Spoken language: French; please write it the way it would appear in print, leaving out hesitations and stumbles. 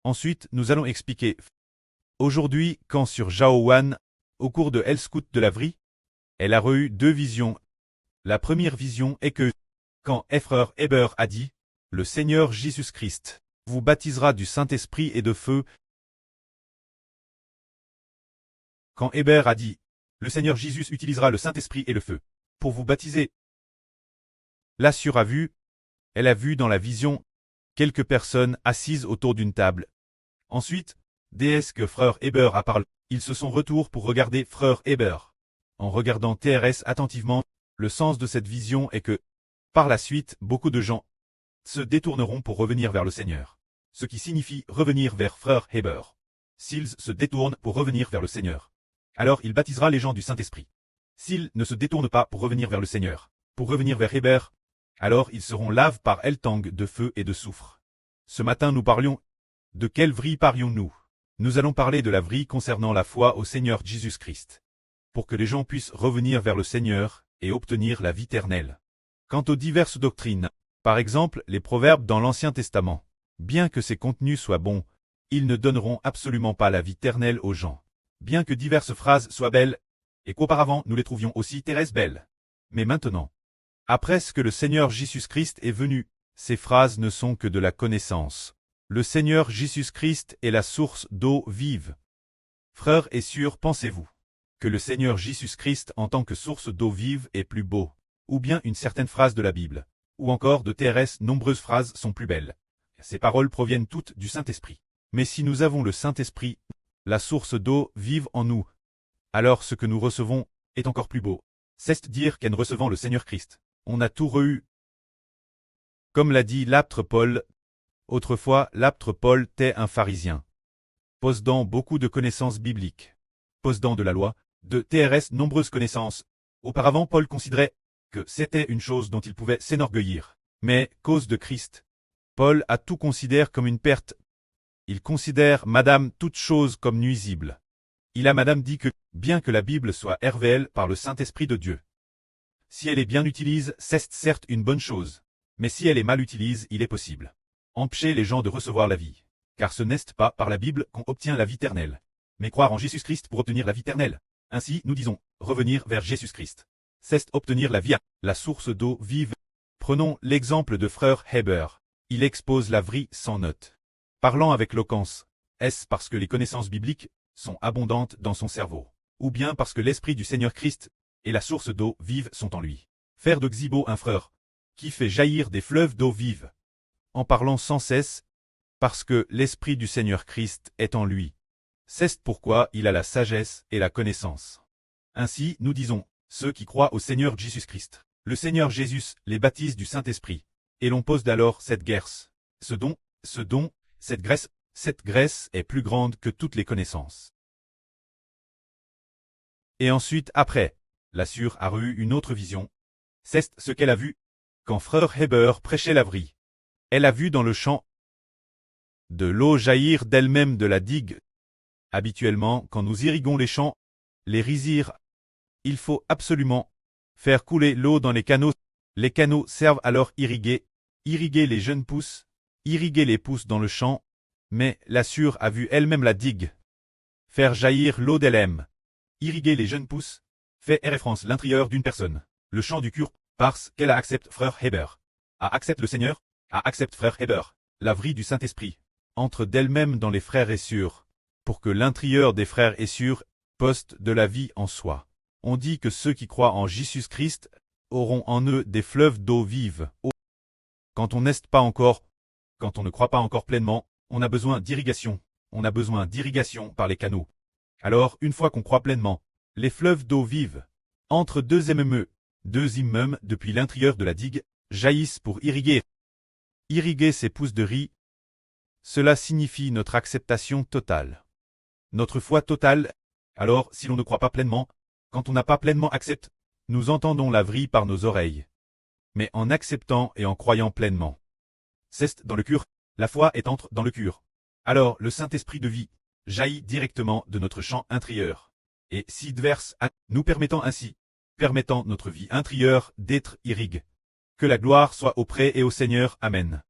Ensuite, nous allons expliquer. Aujourd'hui, quand sur Jaowan, au cours de El Scout de Lavry, elle a eu deux visions. La première vision est que, quand Frère Heber a dit, le Seigneur Jésus-Christ vous baptisera du Saint-Esprit et de feu. Quand Heber a dit, le Seigneur Jésus utilisera le Saint-Esprit et le feu pour vous baptiser. La sœur a vu, elle a vu dans la vision, quelques personnes assises autour d'une table. Ensuite, dès que Frère Heber a parlé, ils se sont retournés pour regarder Frère Heber. En regardant TRS attentivement, le sens de cette vision est que, par la suite, beaucoup de gens se détourneront pour revenir vers le Seigneur. Ce qui signifie revenir vers Frère Heber. S'ils se détournent pour revenir vers le Seigneur, alors il baptisera les gens du Saint-Esprit. S'ils ne se détournent pas pour revenir vers le Seigneur, pour revenir vers Heber, alors ils seront lavés par El-Tang de feu et de soufre. Ce matin nous parlions. De quelle vie parlions-nous? Nous allons parler de la vie concernant la foi au Seigneur Jésus-Christ. Pour que les gens puissent revenir vers le Seigneur et obtenir la vie éternelle. Quant aux diverses doctrines, par exemple les proverbes dans l'Ancien Testament, bien que ces contenus soient bons, ils ne donneront absolument pas la vie éternelle aux gens. Bien que diverses phrases soient belles, et qu'auparavant nous les trouvions aussi très belles. Mais maintenant, après ce que le Seigneur Jésus-Christ est venu, ces phrases ne sont que de la connaissance. Le Seigneur Jésus-Christ est la source d'eau vive. Frères et sœurs, pensez-vous que le Seigneur Jésus-Christ en tant que source d'eau vive est plus beau, ou bien une certaine phrase de la Bible, ou encore de TRS, nombreuses phrases sont plus belles. Ces paroles proviennent toutes du Saint-Esprit. Mais si nous avons le Saint-Esprit, la source d'eau vive en nous, alors ce que nous recevons est encore plus beau. C'est-à-dire qu'en recevant le Seigneur Christ, on a tout reçu. Comme l'a dit l'apôtre Paul, autrefois l'apôtre Paul était un pharisien, possédant beaucoup de connaissances bibliques, possédant de la loi, de TRS nombreuses connaissances. Auparavant Paul considérait que c'était une chose dont il pouvait s'enorgueillir. Mais, cause de Christ, Paul a tout considéré comme une perte. Il considère madame toute chose comme nuisible. Il a madame dit que, bien que la Bible soit révélée par le Saint-Esprit de Dieu, si elle est bien utilisée, c'est certes une bonne chose. Mais si elle est mal utilisée, il est possible empêcher les gens de recevoir la vie. Car ce n'est pas par la Bible qu'on obtient la vie éternelle, mais croire en Jésus-Christ pour obtenir la vie éternelle. Ainsi, nous disons, revenir vers Jésus-Christ. C'est obtenir la vie, la source d'eau vive. Prenons l'exemple de Frère Heber. Il expose la vie sans note. Parlant avec éloquence, est-ce parce que les connaissances bibliques sont abondantes dans son cerveau, ou bien parce que l'Esprit du Seigneur Christ et la source d'eau vive sont en lui? Faire de Xibo un frère qui fait jaillir des fleuves d'eau vive. En parlant sans cesse, parce que l'Esprit du Seigneur Christ est en lui. C'est pourquoi il a la sagesse et la connaissance. Ainsi, nous disons, ceux qui croient au Seigneur Jésus-Christ. Le Seigneur Jésus les baptise du Saint-Esprit. Et l'on pose d'alors cette graisse. Ce don, cette graisse est plus grande que toutes les connaissances. Et ensuite, après, la sœur a eu une autre vision. C'est ce qu'elle a vu. Quand Frère Heber prêchait la vie, elle a vu dans le champ de l'eau jaillir d'elle-même de la digue. Habituellement, quand nous irriguons les champs, les rizières, il faut absolument faire couler l'eau dans les canaux. Les canaux servent alors irriguer les jeunes pousses, irriguer les pousses dans le champ, mais la sœur a vu elle-même la digue faire jaillir l'eau d'elle-même. Irriguer les jeunes pousses fait référence à l'intérieur d'une personne. Le champ du cure, parce qu'elle a accepté Frère Heber, a accepté le Seigneur, a accepté Frère Heber, la vie du Saint-Esprit, entre d'elle-même dans les frères et sœurs, pour que l'intérieur des frères et sœurs poste de la vie en soi. On dit que ceux qui croient en Jésus-Christ auront en eux des fleuves d'eau vive. Quand on n'est pas encore, quand on ne croit pas encore pleinement, on a besoin d'irrigation. On a besoin d'irrigation par les canaux. Alors, une fois qu'on croit pleinement, les fleuves d'eau vive, entre deux immeubles depuis l'intérieur de la digue, jaillissent pour irriguer ces pousses de riz. Cela signifie notre acceptation totale. Notre foi totale. Alors, si l'on ne croit pas pleinement, quand on n'a pas pleinement accepté, nous entendons la vie par nos oreilles. Mais en acceptant et en croyant pleinement, c'est dans le cœur, la foi est entre dans le cœur. Alors le Saint-Esprit de vie jaillit directement de notre champ intérieur. Et si diverses, nous permettant notre vie intérieure d'être irriguée. Que la gloire soit auprès et au Seigneur. Amen.